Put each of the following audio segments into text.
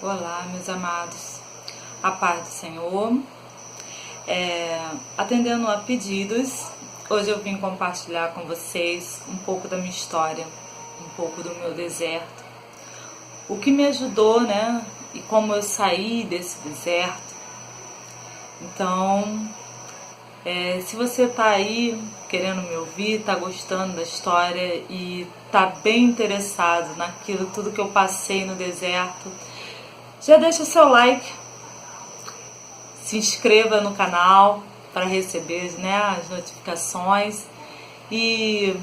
Olá, meus amados, a paz do Senhor. Atendendo a pedidos, hoje eu vim compartilhar com vocês um pouco da minha história, um pouco do meu deserto, o que me ajudou, né? E como eu saí desse deserto. Então, se você tá aí querendo me ouvir, tá gostando da história e tá bem interessado naquilo, tudo que eu passei no deserto, já deixa o seu like, se inscreva no canal para receber, né, as notificações e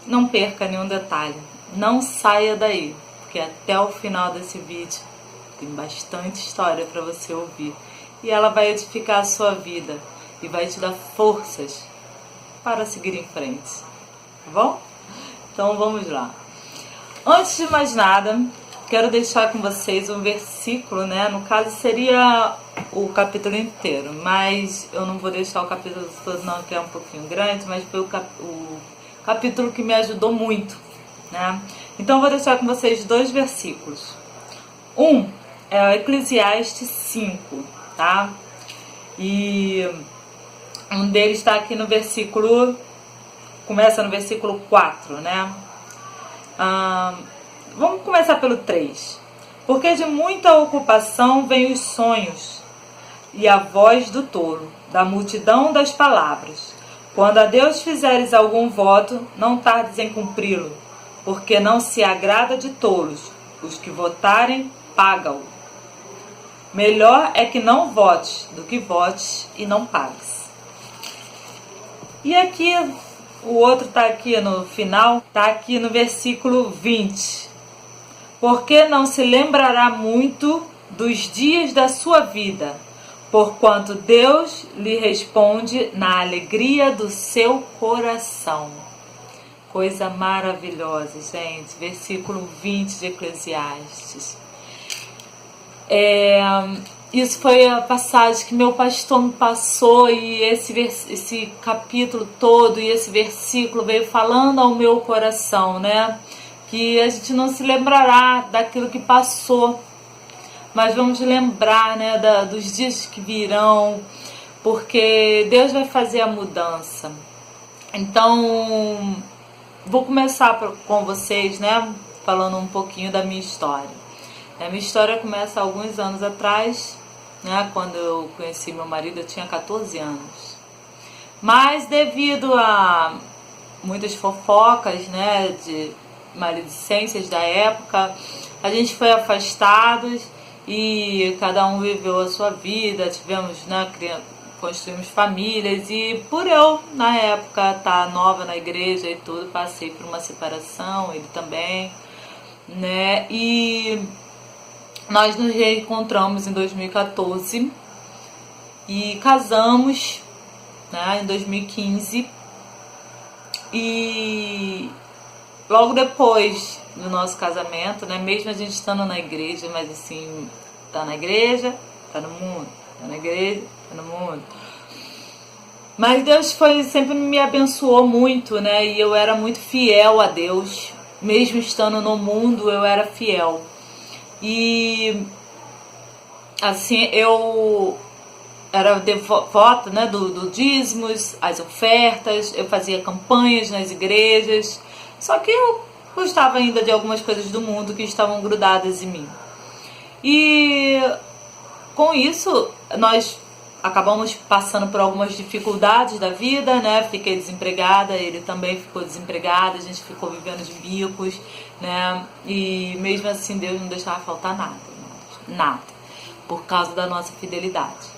não perca nenhum detalhe. Não saia daí, porque até o final desse vídeo tem bastante história para você ouvir e ela vai edificar a sua vida e vai te dar forças para seguir em frente, tá bom? Então vamos lá. Antes de mais nada, quero deixar com vocês um versículo, né? No caso seria o capítulo inteiro, mas eu não vou deixar o capítulo todo não, que é um pouquinho grande, mas foi o capítulo que me ajudou muito, né? Então eu vou deixar com vocês dois versículos. Um é o Eclesiastes 5, tá? E um deles está aqui no versículo, começa no versículo 4, né? Vamos começar pelo 3. Porque de muita ocupação vêm os sonhos e a voz do tolo, da multidão das palavras. Quando a Deus fizeres algum voto, não tardes em cumpri-lo, porque não se agrada de tolos. Os que votarem, pagam. Melhor é que não votes do que votes e não pagues. E aqui, o outro está aqui no final, está aqui no versículo 20. Porque não se lembrará muito dos dias da sua vida, porquanto Deus lhe responde na alegria do seu coração. Coisa maravilhosa, gente. Versículo 20 de Eclesiastes. Isso foi a passagem que meu pastor me passou e esse capítulo todo e esse versículo veio falando ao meu coração, né? Que a gente não se lembrará daquilo que passou, mas vamos lembrar, né, dos dias que virão, porque Deus vai fazer a mudança. Então, vou começar com vocês, né, falando um pouquinho da minha história. A minha história começa há alguns anos atrás, né, quando eu conheci meu marido, eu tinha 14 anos. Mas devido a muitas fofocas, né, de maledicências da época, a gente foi afastados e cada um viveu a sua vida, tivemos, né, construímos famílias e por eu, na época, estar nova na igreja e tudo, passei por uma separação, ele também, né, e nós nos reencontramos em 2014 e casamos, né, em 2015 e logo depois do nosso casamento, né, mesmo a gente estando na igreja, mas assim, tá na igreja, tá no mundo, tá na igreja, tá no mundo. Mas Deus sempre me abençoou muito, né, e eu era muito fiel a Deus, mesmo estando no mundo, eu era fiel. E assim, eu era devota, né, do dízimos, as ofertas, eu fazia campanhas nas igrejas, só que eu gostava ainda de algumas coisas do mundo que estavam grudadas em mim. E com isso, nós acabamos passando por algumas dificuldades da vida, né? Fiquei desempregada, ele também ficou desempregado, a gente ficou vivendo de bicos, né? E mesmo assim Deus não deixava faltar nada, nada, por causa da nossa fidelidade.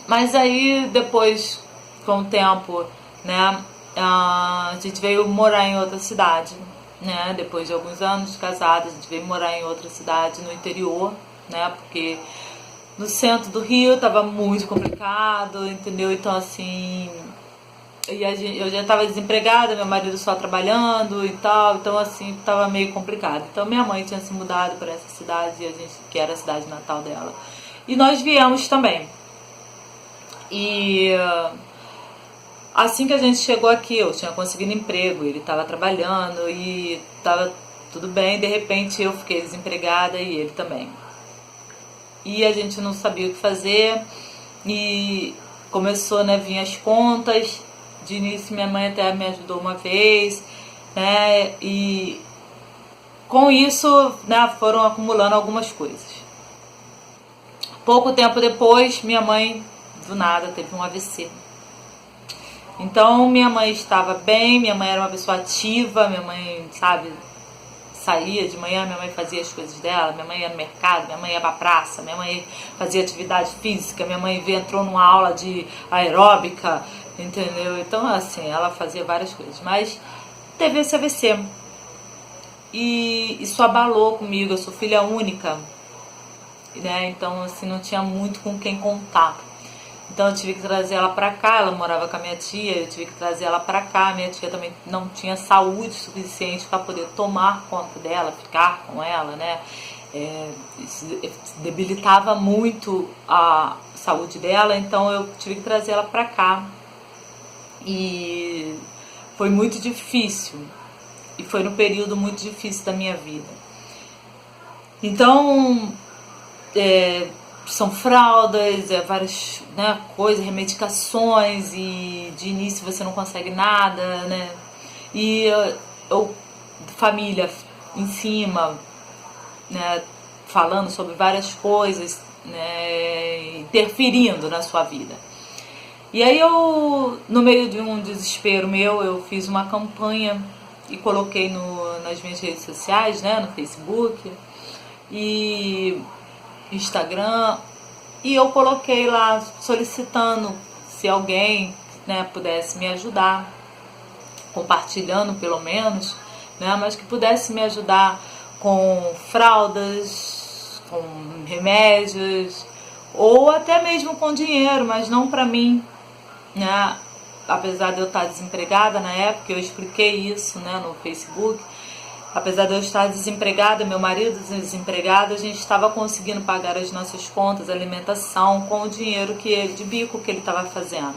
Mas aí depois, com o tempo, né, a gente veio morar em outra cidade, né? Depois de alguns anos casados, a gente veio morar em outra cidade no interior, né? Porque no centro do Rio tava muito complicado, entendeu? Então assim, eu já estava desempregada, meu marido só trabalhando e tal, então assim, tava meio complicado. Então minha mãe tinha se mudado para essa cidade, que era a cidade natal dela. E nós viemos também. E assim que a gente chegou aqui, eu tinha conseguido emprego, ele estava trabalhando e tudo bem. De repente eu fiquei desempregada e ele também. E a gente não sabia o que fazer e começou, né, vir as contas. De início minha mãe até me ajudou uma vez, né, e com isso, né, foram acumulando algumas coisas. Pouco tempo depois, minha mãe do nada teve um AVC. Então minha mãe estava bem, minha mãe era uma pessoa ativa, minha mãe, sabe, saía de manhã, minha mãe fazia as coisas dela, minha mãe ia no mercado, minha mãe ia pra praça, minha mãe fazia atividade física, minha mãe entrou numa aula de aeróbica, entendeu? Então, assim, ela fazia várias coisas, mas teve esse AVC. E isso abalou comigo, eu sou filha única, né? Então, assim, não tinha muito com quem contar. Então eu tive que trazer ela pra cá, ela morava com a minha tia, eu tive que trazer ela pra cá, minha tia também não tinha saúde suficiente para poder tomar conta dela, ficar com ela, né? Isso debilitava muito a saúde dela, então eu tive que trazer ela pra cá. E foi muito difícil, e foi num período muito difícil da minha vida. Então, são fraldas, várias, né, coisas, remedicações, e de início você não consegue nada, né? E família em cima, né, falando sobre várias coisas, né, interferindo na sua vida. E aí eu, no meio de um desespero meu, eu fiz uma campanha e coloquei nas minhas redes sociais, né, no Facebook e Instagram, e eu coloquei lá solicitando se alguém, né, pudesse me ajudar, compartilhando pelo menos, né, mas que pudesse me ajudar com fraldas, com remédios, ou até mesmo com dinheiro, mas não para mim, né? Apesar de eu estar desempregada na época, eu expliquei isso, né, no Facebook. Apesar de eu estar desempregada, meu marido desempregado, a gente estava conseguindo pagar as nossas contas, alimentação, com o dinheiro de bico que ele estava fazendo.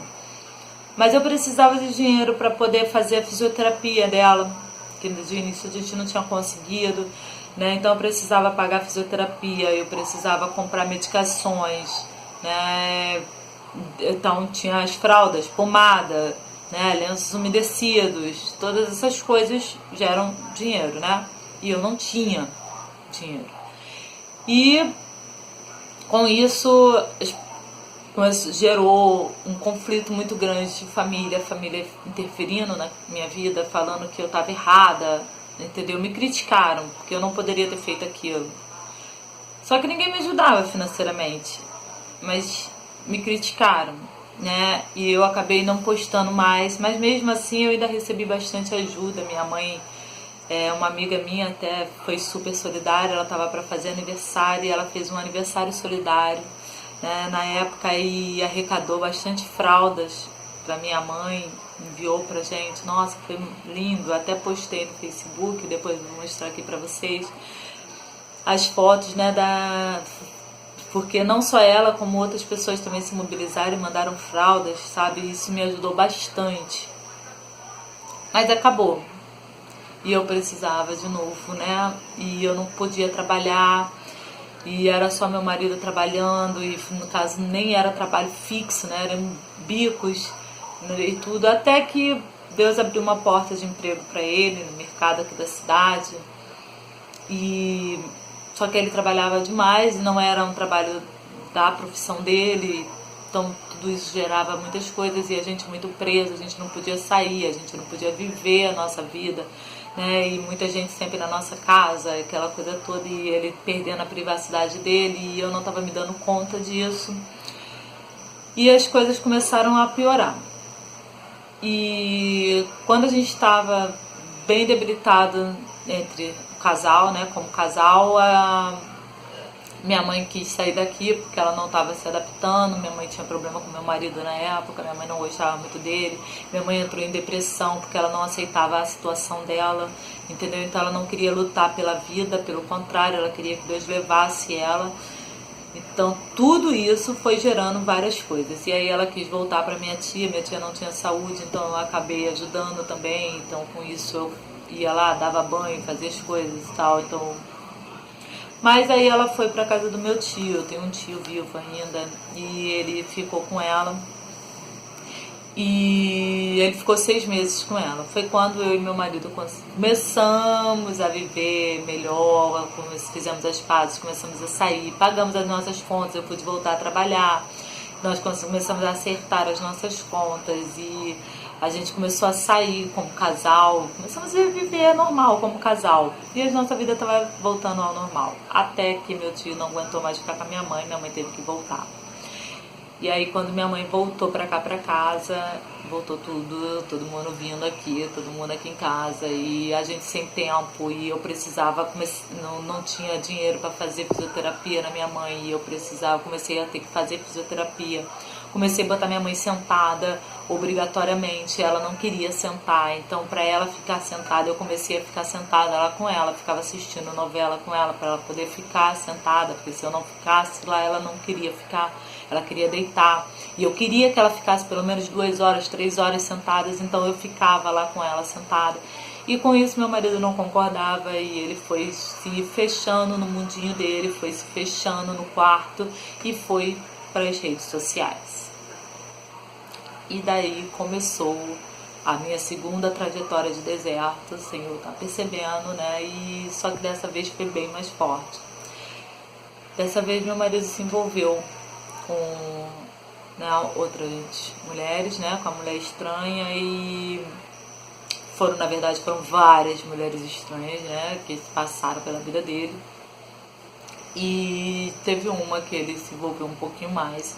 Mas eu precisava de dinheiro para poder fazer a fisioterapia dela, que de início a gente não tinha conseguido, né? Então eu precisava pagar a fisioterapia, eu precisava comprar medicações, né? Então tinha as fraldas, pomada, né, lenços umedecidos, todas essas coisas geram dinheiro, né? E eu não tinha dinheiro. E com isso gerou um conflito muito grande de família, a família interferindo na minha vida, falando que eu estava errada, entendeu? Me criticaram, porque eu não poderia ter feito aquilo. Só que ninguém me ajudava financeiramente, mas me criticaram, né? E eu acabei não postando mais, mas mesmo assim eu ainda recebi bastante ajuda. Minha mãe, uma amiga minha até foi super solidária, ela estava para fazer aniversário e ela fez um aniversário solidário, né, na época, e arrecadou bastante fraldas para minha mãe, enviou pra gente. Nossa, foi lindo, até postei no Facebook, depois vou mostrar aqui para vocês as fotos, né, porque não só ela, como outras pessoas também se mobilizaram e mandaram fraldas, sabe? Isso me ajudou bastante. Mas acabou. E eu precisava de novo, né? E eu não podia trabalhar. E era só meu marido trabalhando. E no caso nem era trabalho fixo, né? Eram bicos, né? E tudo. Até que Deus abriu uma porta de emprego para ele no mercado aqui da cidade. Só que ele trabalhava demais e não era um trabalho da profissão dele, então tudo isso gerava muitas coisas e a gente muito preso, a gente não podia sair, a gente não podia viver a nossa vida, né? E muita gente sempre na nossa casa, aquela coisa toda, e ele perdendo a privacidade dele, e eu não estava me dando conta disso. E as coisas começaram a piorar. E quando a gente estava bem debilitado entre casal, né, como casal, minha mãe quis sair daqui porque ela não estava se adaptando. Minha mãe tinha problema com meu marido na época, minha mãe não gostava muito dele, minha mãe entrou em depressão porque ela não aceitava a situação dela, entendeu? Então ela não queria lutar pela vida, pelo contrário, ela queria que Deus levasse ela. Então tudo isso foi gerando várias coisas, e aí ela quis voltar para minha tia não tinha saúde, então eu acabei ajudando também. Então com isso eu ia lá, dava banho, fazia as coisas e tal, então... Mas aí ela foi pra casa do meu tio, eu tenho um tio vivo ainda, e ele ficou com ela. E ele ficou 6 meses com ela. Foi quando eu e meu marido começamos a viver melhor, fizemos as pazes, começamos a sair, pagamos as nossas contas, eu pude voltar a trabalhar. Nós começamos a acertar as nossas contas e a gente começou a sair como casal, começamos a viver normal como casal. E a nossa vida estava voltando ao normal. Até que meu tio não aguentou mais ficar com a minha mãe teve que voltar. E aí quando minha mãe voltou pra cá, pra casa, voltou tudo, todo mundo vindo aqui, todo mundo aqui em casa, e a gente sem tempo, e eu precisava, não tinha dinheiro para fazer fisioterapia na minha mãe, e eu precisava, comecei a ter que fazer fisioterapia. Comecei a botar minha mãe sentada, obrigatoriamente, ela não queria sentar, então para ela ficar sentada, eu comecei a ficar sentada lá com ela, ficava assistindo novela com ela, para ela poder ficar sentada, porque se eu não ficasse lá, ela não queria ficar, ela queria deitar, e eu queria que ela ficasse pelo menos 2 horas, 3 horas sentadas, então eu ficava lá com ela sentada. E com isso meu marido não concordava e ele foi se fechando no mundinho dele, foi se fechando no quarto e foi para as redes sociais. E daí começou a minha segunda trajetória de deserto, o Senhor tá percebendo, né? E só que dessa vez foi bem mais forte. Dessa vez meu marido se envolveu com, né, outras mulheres, né? Com a mulher estranha e na verdade foram várias mulheres estranhas, né? Que passaram pela vida dele. E teve uma que ele se envolveu um pouquinho mais.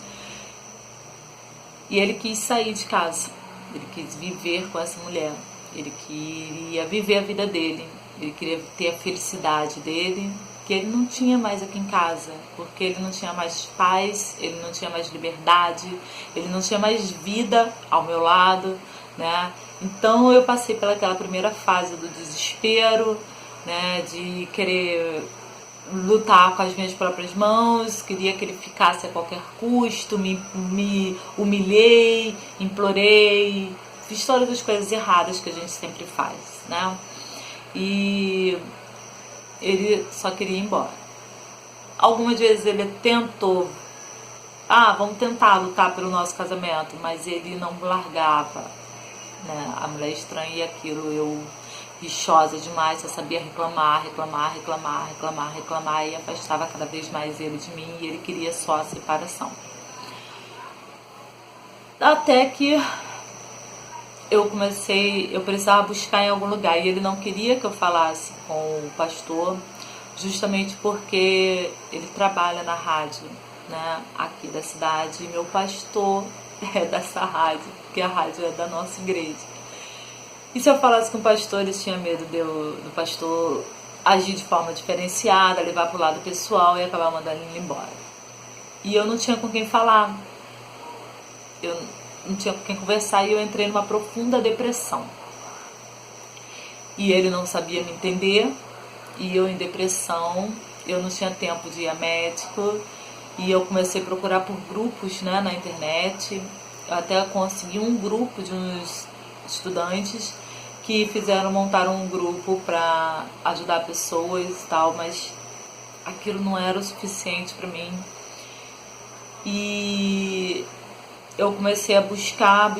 E ele quis sair de casa, ele quis viver com essa mulher, ele queria viver a vida dele, ele queria ter a felicidade dele, que ele não tinha mais aqui em casa, porque ele não tinha mais paz, ele não tinha mais liberdade, ele não tinha mais vida ao meu lado, né? Então eu passei pelaquela primeira fase do desespero, né, de querer lutar com as minhas próprias mãos, queria que ele ficasse a qualquer custo, me humilhei, implorei, fiz todas as coisas erradas que a gente sempre faz, né? E ele só queria ir embora. Algumas vezes ele tentou, vamos tentar lutar pelo nosso casamento, mas ele não largava, né? A mulher estranha e aquilo, eu bichosa demais, só sabia reclamar e afastava cada vez mais ele de mim e ele queria só a separação. Até que eu precisava buscar em algum lugar e ele não queria que eu falasse com o pastor, justamente porque ele trabalha na rádio, né, aqui da cidade, e meu pastor é dessa rádio, porque a rádio é da nossa igreja. E se eu falasse com o pastor, eles tinham medo do pastor agir de forma diferenciada, levar pro lado pessoal e acabar mandando ele embora. E eu não tinha com quem falar, eu não tinha com quem conversar e eu entrei numa profunda depressão. E ele não sabia me entender, e eu em depressão, eu não tinha tempo de ir a médico, e eu comecei a procurar por grupos, né, na internet, eu até consegui um grupo de uns estudantes que montaram um grupo para ajudar pessoas e tal, mas aquilo não era o suficiente para mim. E eu comecei a buscar,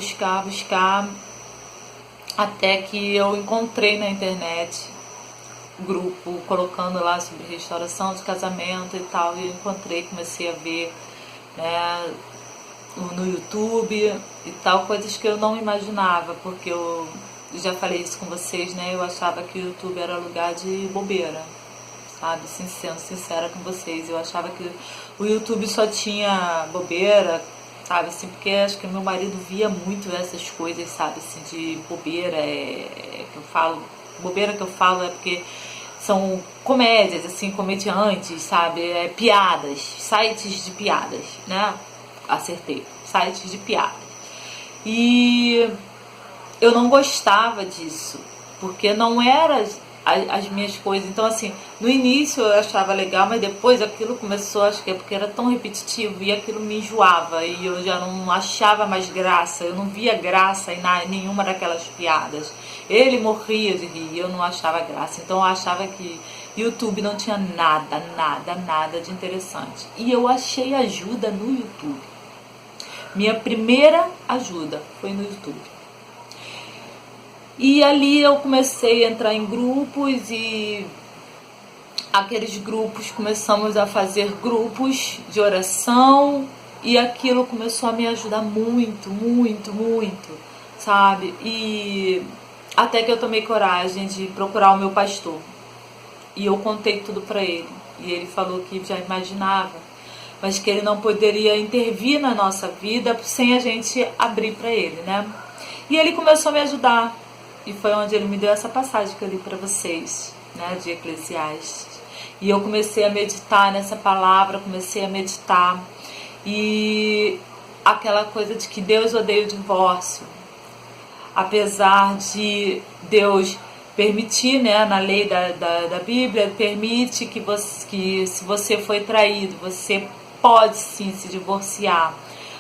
até que eu encontrei na internet um grupo colocando lá sobre restauração de casamento e tal, e eu encontrei, comecei a ver, né, no YouTube e tal, coisas que eu não imaginava, porque eu já falei isso com vocês, né? Eu achava que o YouTube era lugar de bobeira, sabe? Sendo sincera com vocês, eu achava que o YouTube só tinha bobeira, sabe? Assim, porque acho que meu marido via muito essas coisas, sabe? Assim, de bobeira, que eu falo, bobeira que eu falo é porque são comédias, assim, comediantes, sabe? Piadas, sites de piadas, né? Acertei, sites de piadas. E eu não gostava disso, porque não era as minhas coisas. Então, assim, no início eu achava legal, mas depois aquilo começou, acho que é porque era tão repetitivo e aquilo me enjoava e eu já não achava mais graça, eu não via graça em nenhuma daquelas piadas. Ele morria de rir, eu não achava graça. Então eu achava que YouTube não tinha nada de interessante. E eu achei ajuda no YouTube. Minha primeira ajuda foi no YouTube. E ali eu comecei a entrar em grupos e aqueles grupos, começamos a fazer grupos de oração e aquilo começou a me ajudar muito, sabe? E até que eu tomei coragem de procurar o meu pastor. E eu contei tudo pra ele. E ele falou que já imaginava, mas que ele não poderia intervir na nossa vida sem a gente abrir pra ele, né? E ele começou a me ajudar. E foi onde ele me deu essa passagem que eu li pra vocês, né? De Eclesiastes. E eu comecei a meditar nessa palavra, comecei a meditar. E aquela coisa de que Deus odeia o divórcio. Apesar de Deus permitir, né, na lei da Bíblia, permite que se você foi traído, você pode sim se divorciar.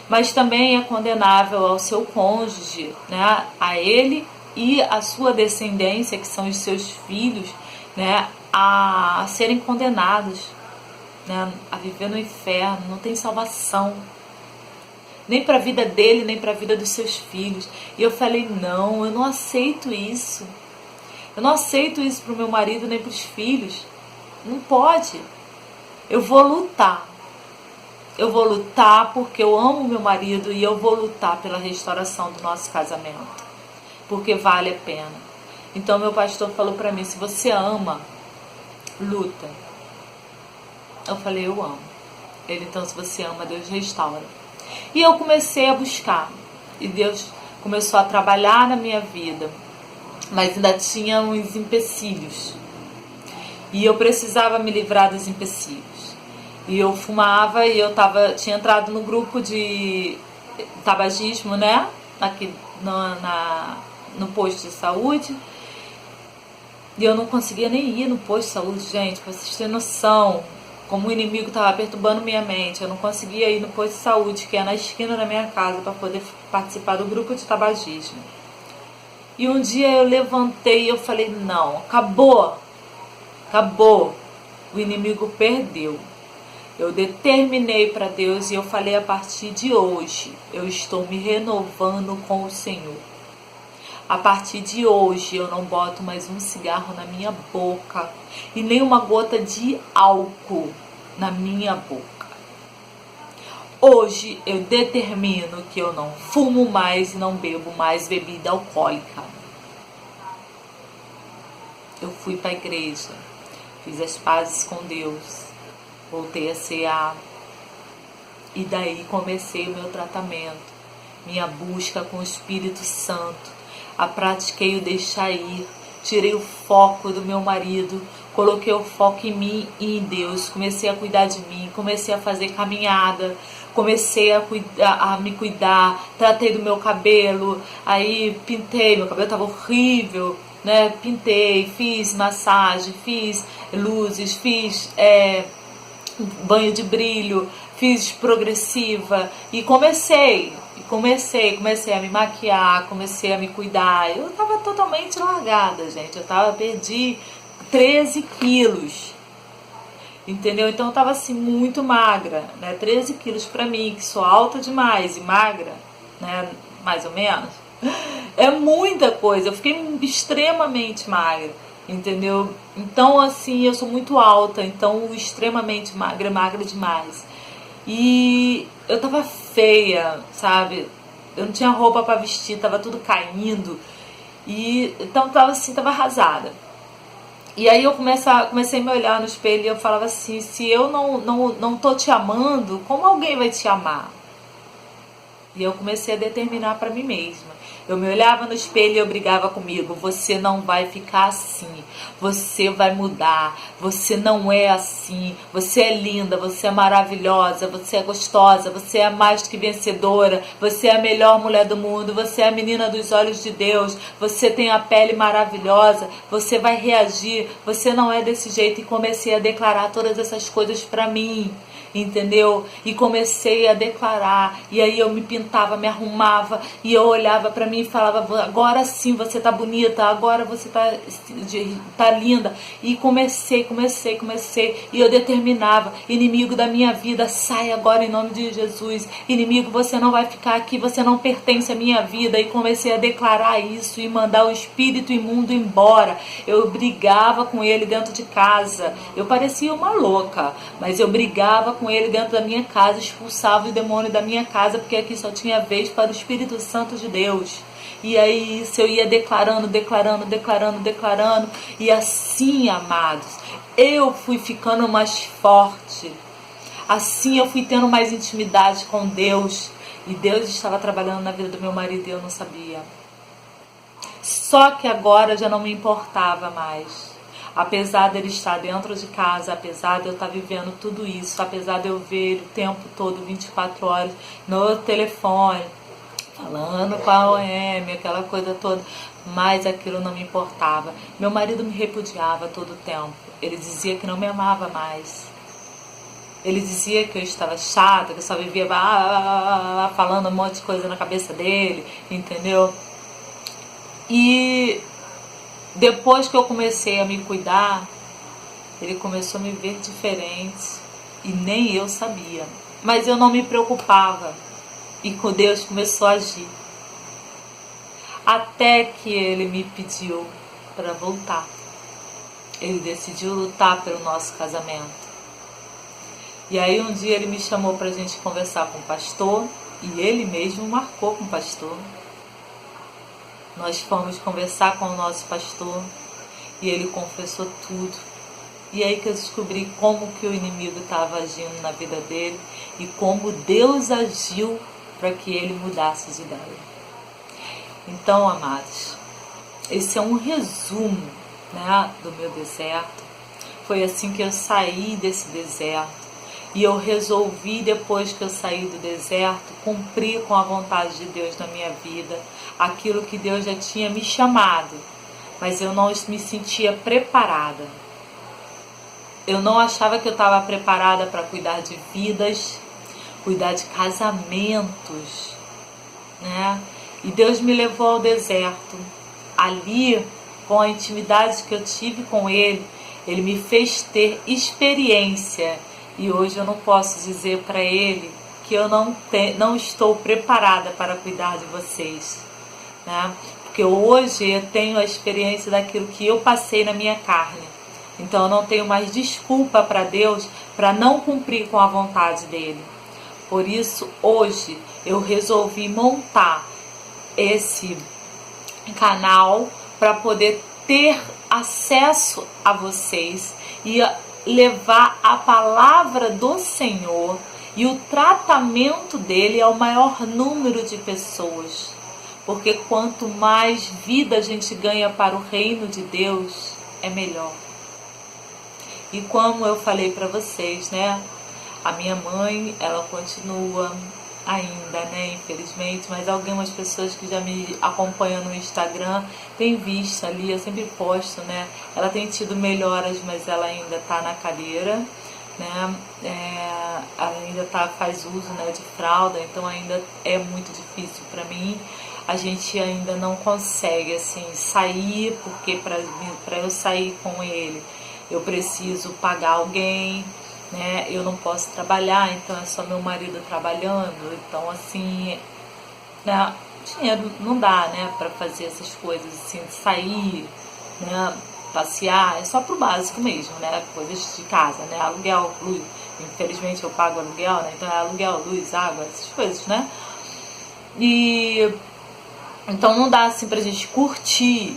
Mas também é condenável ao seu cônjuge, né, a ele e a sua descendência, que são os seus filhos, né, a serem condenados, né, a viver no inferno. Não tem salvação, nem para a vida dele, nem para a vida dos seus filhos. E eu falei, não, eu não aceito isso. Eu não aceito isso para o meu marido, nem para os filhos. Não pode. Eu vou lutar. Eu vou lutar porque eu amo meu marido e eu vou lutar pela restauração do nosso casamento. Porque vale a pena. Então meu pastor falou para mim, se você ama, luta. Eu falei, eu amo. Ele, então, se você ama, Deus restaura. E eu comecei a buscar. E Deus começou a trabalhar na minha vida. Mas ainda tinha uns empecilhos. E eu precisava me livrar dos empecilhos. E eu fumava e eu tinha entrado no grupo de tabagismo, né? Aqui no posto de saúde. E eu não conseguia nem ir no posto de saúde, gente, pra vocês terem noção. Como o inimigo estava perturbando minha mente, eu não conseguia ir no posto de saúde, que é na esquina da minha casa, para poder participar do grupo de tabagismo. E um dia eu levantei e eu falei, não, acabou, o inimigo perdeu. Eu determinei para Deus e eu falei, a partir de hoje, eu estou me renovando com o Senhor. A partir de hoje eu não boto mais um cigarro na minha boca e nem uma gota de álcool na minha boca. Hoje eu determino que eu não fumo mais e não bebo mais bebida alcoólica. Eu fui para a igreja, fiz as pazes com Deus, voltei a cear e daí comecei o meu tratamento, minha busca com o Espírito Santo. Pratiquei o deixar ir, tirei o foco do meu marido, coloquei o foco em mim e em Deus, comecei a cuidar de mim, comecei a fazer caminhada, comecei a me cuidar, tratei do meu cabelo, aí pintei, meu cabelo estava horrível, né? Pintei, fiz massagem, fiz luzes, fiz banho de brilho, fiz progressiva e comecei a me maquiar, comecei a me cuidar. Eu tava totalmente largada, gente. Perdi 13 quilos. Entendeu? Então eu tava assim, muito magra, né? 13 quilos pra mim, que sou alta demais e magra, né? Mais ou menos. É muita coisa. Eu fiquei extremamente magra, entendeu? Então, assim, eu sou muito alta, então extremamente magra, magra demais. E eu tava feia, sabe? Eu não tinha roupa pra vestir, tava tudo caindo. E então tava assim, tava arrasada. E aí eu comecei a me olhar no espelho e eu falava assim, se eu não tô te amando, como alguém vai te amar? E eu comecei a determinar pra mim mesma. Eu me olhava no espelho e eu brigava comigo. Você não vai ficar assim. Você vai mudar. Você não é assim. Você é linda, você é maravilhosa, você é gostosa, você é mais que vencedora. Você é a melhor mulher do mundo. Você é a menina dos olhos de Deus. Você tem a pele maravilhosa. Você vai reagir. Você não é desse jeito. E comecei a declarar todas essas coisas pra mim. Entendeu? E comecei a declarar, e aí eu me pintava, me arrumava, e eu olhava pra mim e falava, agora sim você tá bonita, agora você tá linda. E comecei, e eu determinava, inimigo da minha vida, sai agora em nome de Jesus. Inimigo, você não vai ficar aqui, você não pertence à minha vida. E comecei a declarar isso e mandar o espírito imundo embora. Eu brigava com ele dentro de casa, eu parecia uma louca, mas eu brigava com ele dentro da minha casa, expulsava o demônio da minha casa, porque aqui só tinha vez para o Espírito Santo de Deus. E aí isso eu ia declarando, e assim, amados, eu fui ficando mais forte, assim eu fui tendo mais intimidade com Deus, e Deus estava trabalhando na vida do meu marido e eu não sabia. Só que agora já não me importava mais. Apesar dele estar dentro de casa, apesar de eu estar vivendo tudo isso, apesar de eu ver ele o tempo todo, 24 horas, no telefone, falando com a OM, aquela coisa toda, mas aquilo não me importava. Meu marido me repudiava todo o tempo. Ele dizia que não me amava mais. Ele dizia que eu estava chata, que eu só vivia falando um monte de coisa na cabeça dele, entendeu? E depois que eu comecei a me cuidar, ele começou a me ver diferente e nem eu sabia. Mas eu não me preocupava e com Deus começou a agir. Até que ele me pediu para voltar. Ele decidiu lutar pelo nosso casamento. E aí um dia ele me chamou para a gente conversar com o pastor e ele mesmo marcou com o pastor. Nós fomos conversar com o nosso pastor e ele confessou tudo. E aí que eu descobri como que o inimigo estava agindo na vida dele e como Deus agiu para que ele mudasse de ideia. Então, amados, esse é um resumo, né, do meu deserto. Foi assim que eu saí desse deserto. E eu resolvi, depois que eu saí do deserto, cumprir com a vontade de Deus na minha vida, aquilo que Deus já tinha me chamado, mas eu não me sentia preparada. Eu não achava que eu estava preparada para cuidar de vidas, cuidar de casamentos, né? E Deus me levou ao deserto. Ali, com a intimidade que eu tive com Ele, Ele me fez ter experiência. E hoje eu não posso dizer para Ele que eu não estou preparada para cuidar de vocês, né? Porque hoje eu tenho a experiência daquilo que eu passei na minha carne. Então eu não tenho mais desculpa para Deus para não cumprir com a vontade dEle. Por isso, hoje eu resolvi montar esse canal para poder ter acesso a vocês e levar a palavra do Senhor e o tratamento dele ao maior número de pessoas. Porque quanto mais vida a gente ganha para o reino de Deus, é melhor. E como eu falei para vocês, né? A minha mãe, ela continua ainda, né? Infelizmente, mas algumas pessoas que já me acompanham no Instagram têm visto ali, eu sempre posto, né? Ela tem tido melhoras, mas ela ainda está na cadeira, né? Ela ainda faz uso, né, de fralda, então ainda é muito difícil para mim. A gente ainda não consegue, assim, sair, porque para eu sair com ele, eu preciso pagar alguém, né? Eu não posso trabalhar, então é só meu marido trabalhando. Então, assim, né, dinheiro não dá, né, para fazer essas coisas, assim, sair, né, passear, é só pro básico mesmo, né, coisas de casa, né, aluguel, luz. Infelizmente eu pago aluguel, né, então é aluguel, luz, água, essas coisas, né. E então não dá assim pra gente curtir,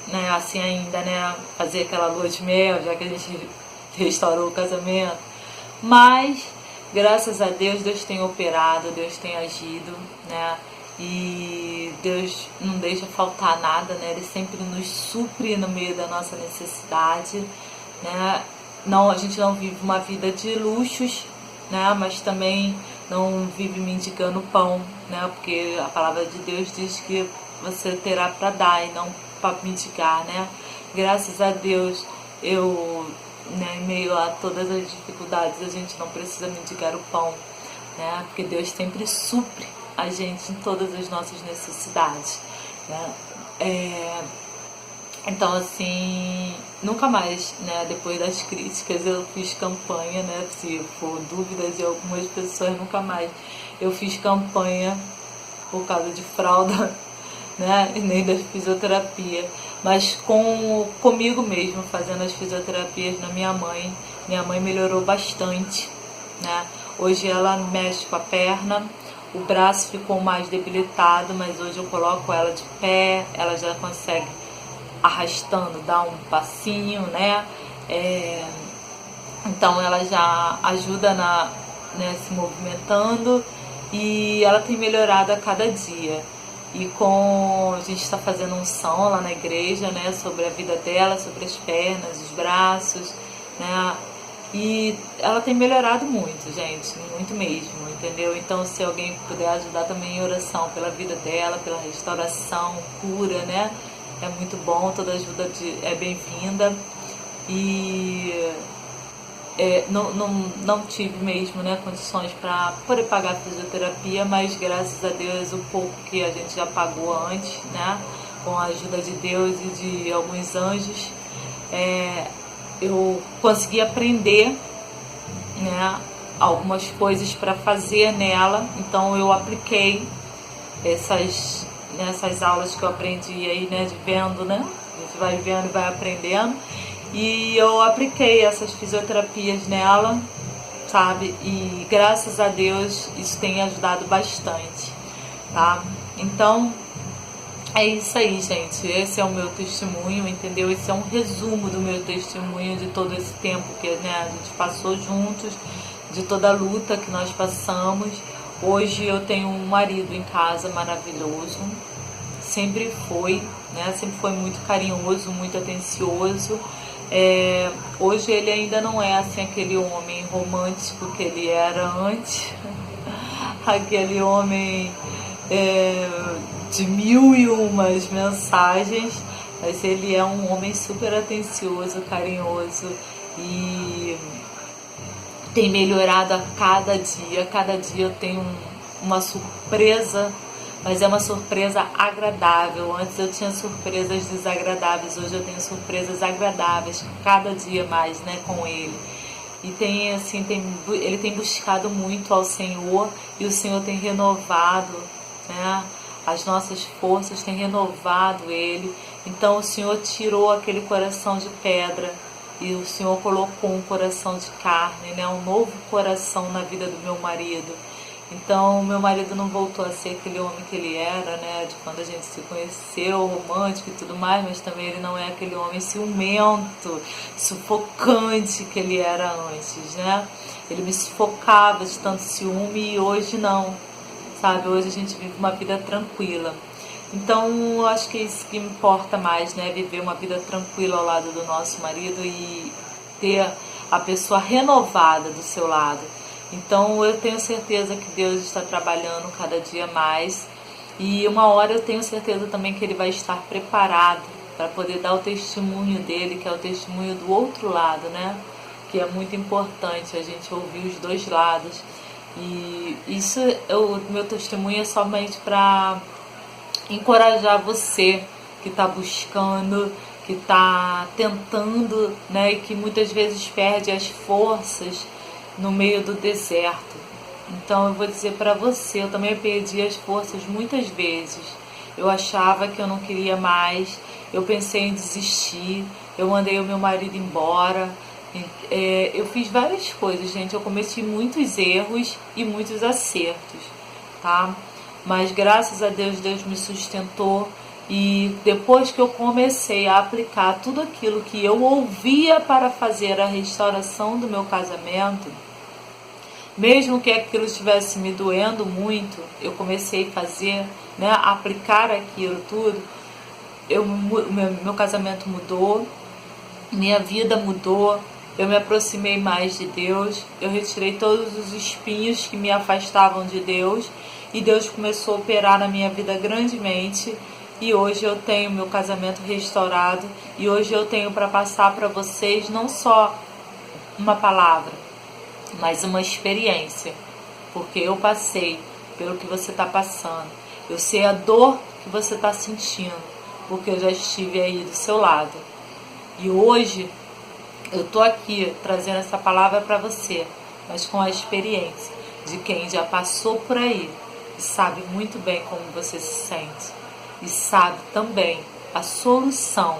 né, assim ainda, né, fazer aquela lua de mel, já que a gente restaurou o casamento. Mas, graças a Deus, Deus tem operado, Deus tem agido, né, e Deus não deixa faltar nada, né? Ele sempre nos supre no meio da nossa necessidade, né? Não, a gente não vive uma vida de luxos, né? Mas também não vive mendigando pão, né? Porque a palavra de Deus diz que você terá para dar e não para mendigar, né? Graças a Deus, né, em meio a todas as dificuldades, a gente não precisa mendigar o pão, né? Porque Deus sempre supre a gente em todas as nossas necessidades, né? Então, assim, nunca mais, né, depois das críticas eu fiz campanha, né, se for dúvidas de algumas pessoas, nunca mais eu fiz campanha por causa de fralda, né, e nem da fisioterapia, mas comigo mesmo, fazendo as fisioterapias na minha mãe melhorou bastante, né, hoje ela mexe com a perna, o braço ficou mais debilitado, mas hoje eu coloco ela de pé, ela já consegue arrastando, dar um passinho, né? Então ela já ajuda né, se movimentando e ela tem melhorado a cada dia. E a gente está fazendo um som lá na igreja, né, sobre a vida dela, sobre as pernas, os braços, né? E ela tem melhorado muito, gente, muito mesmo, entendeu? Então, se alguém puder ajudar também em oração pela vida dela, pela restauração, cura, né? É muito bom, toda ajuda é bem-vinda. E não tive mesmo, né, condições para poder pagar a fisioterapia, mas graças a Deus o pouco que a gente já pagou antes, né, com a ajuda de Deus e de alguns anjos, eu consegui aprender, né, algumas coisas para fazer nela. Então eu apliquei nessas aulas que eu aprendi aí, né, de vendo, né, a gente vai vendo e vai aprendendo, e eu apliquei essas fisioterapias nela, sabe, e graças a Deus isso tem ajudado bastante, tá? Então é isso aí, gente. Esse é o meu testemunho, entendeu? Esse é um resumo do meu testemunho de todo esse tempo que, né, a gente passou juntos, de toda a luta que nós passamos. Hoje eu tenho um marido em casa maravilhoso, sempre foi, né? Sempre foi muito carinhoso, muito atencioso. Hoje ele ainda não é assim aquele homem romântico que ele era antes, aquele homem de 1001 mensagens, mas ele é um homem super atencioso, carinhoso e tem melhorado a cada dia. Cada dia eu tenho uma surpresa, mas é uma surpresa agradável. Antes eu tinha surpresas desagradáveis, hoje eu tenho surpresas agradáveis cada dia mais, né, com ele. E ele tem buscado muito ao Senhor, e o Senhor tem renovado, né, as nossas forças, tem renovado ele. Então o Senhor tirou aquele coração de pedra e o Senhor colocou um coração de carne, né, um novo coração na vida do meu marido. Então, meu marido não voltou a ser aquele homem que ele era, né, de quando a gente se conheceu, romântico e tudo mais, mas também ele não é aquele homem ciumento, sufocante que ele era antes, né? Ele me sufocava de tanto ciúme e hoje não, sabe? Hoje a gente vive uma vida tranquila. Então, eu acho que é isso que importa mais, né? Viver uma vida tranquila ao lado do nosso marido e ter a pessoa renovada do seu lado. Então eu tenho certeza que Deus está trabalhando cada dia mais, e uma hora eu tenho certeza também que Ele vai estar preparado para poder dar o testemunho dele, que é o testemunho do outro lado, né? Que é muito importante a gente ouvir os dois lados. E isso, meu testemunho é somente para encorajar você que está buscando, que está tentando, né? E que muitas vezes perde as forças no meio do deserto. Então eu vou dizer para você, eu também perdi as forças muitas vezes. Eu achava que eu não queria mais, eu pensei em desistir, eu mandei o meu marido embora. Eu fiz várias coisas, gente. Eu cometi muitos erros e muitos acertos, tá? Mas graças a Deus, Deus me sustentou. E depois que eu comecei a aplicar tudo aquilo que eu ouvia para fazer a restauração do meu casamento, Mesmo que aquilo estivesse me doendo muito, eu comecei a fazer, né, a aplicar aquilo tudo. Meu casamento mudou, minha vida mudou, eu me aproximei mais de Deus, eu retirei todos os espinhos que me afastavam de Deus e Deus começou a operar na minha vida grandemente. E hoje eu tenho meu casamento restaurado e hoje eu tenho para passar para vocês não só uma palavra, mas uma experiência, porque eu passei pelo que você está passando, eu sei a dor que você está sentindo, porque eu já estive aí do seu lado. E hoje eu tô aqui trazendo essa palavra para você, mas com a experiência de quem já passou por aí e sabe muito bem como você se sente e sabe também a solução,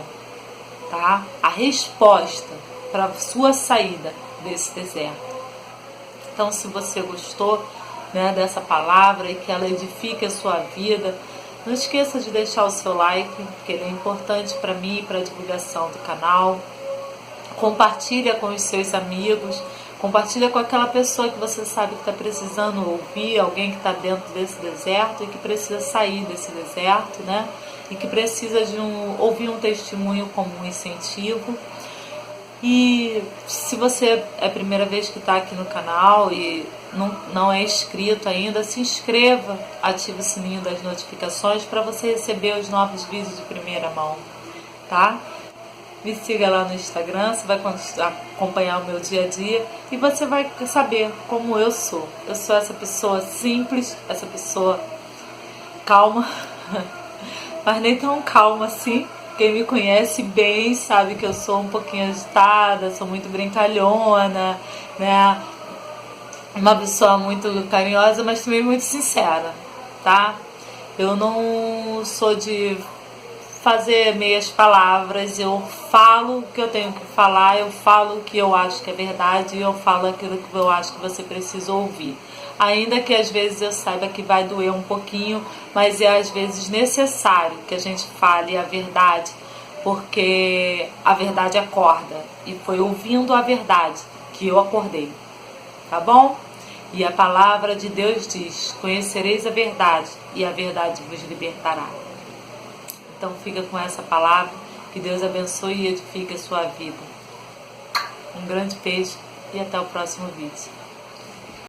tá? A resposta para a sua saída desse deserto. Então, se você gostou, né, dessa palavra e que ela edifique a sua vida, não esqueça de deixar o seu like, porque ele é importante para mim e para a divulgação do canal. Compartilha com os seus amigos, compartilha com aquela pessoa que você sabe que está precisando ouvir, alguém que está dentro desse deserto e que precisa sair desse deserto, né? E que precisa de ouvir um testemunho como um incentivo. E se você é a primeira vez que está aqui no canal e não é inscrito ainda, se inscreva, ative o sininho das notificações para você receber os novos vídeos de primeira mão, tá? Me siga lá no Instagram, você vai acompanhar o meu dia a dia e você vai saber como eu sou. Eu sou essa pessoa simples, essa pessoa calma, mas nem tão calma assim. Quem me conhece bem sabe que eu sou um pouquinho agitada, sou muito brincalhona, né? Uma pessoa muito carinhosa, mas também muito sincera, tá? Eu não sou de fazer meias palavras, eu falo o que eu tenho que falar, eu falo o que eu acho que é verdade e eu falo aquilo que eu acho que você precisa ouvir. Ainda que às vezes eu saiba que vai doer um pouquinho, mas é às vezes necessário que a gente fale a verdade, porque a verdade acorda. E foi ouvindo a verdade que eu acordei, tá bom? E a palavra de Deus diz: conhecereis a verdade e a verdade vos libertará. Então fica com essa palavra, que Deus abençoe e edifique a sua vida. Um grande beijo e até o próximo vídeo.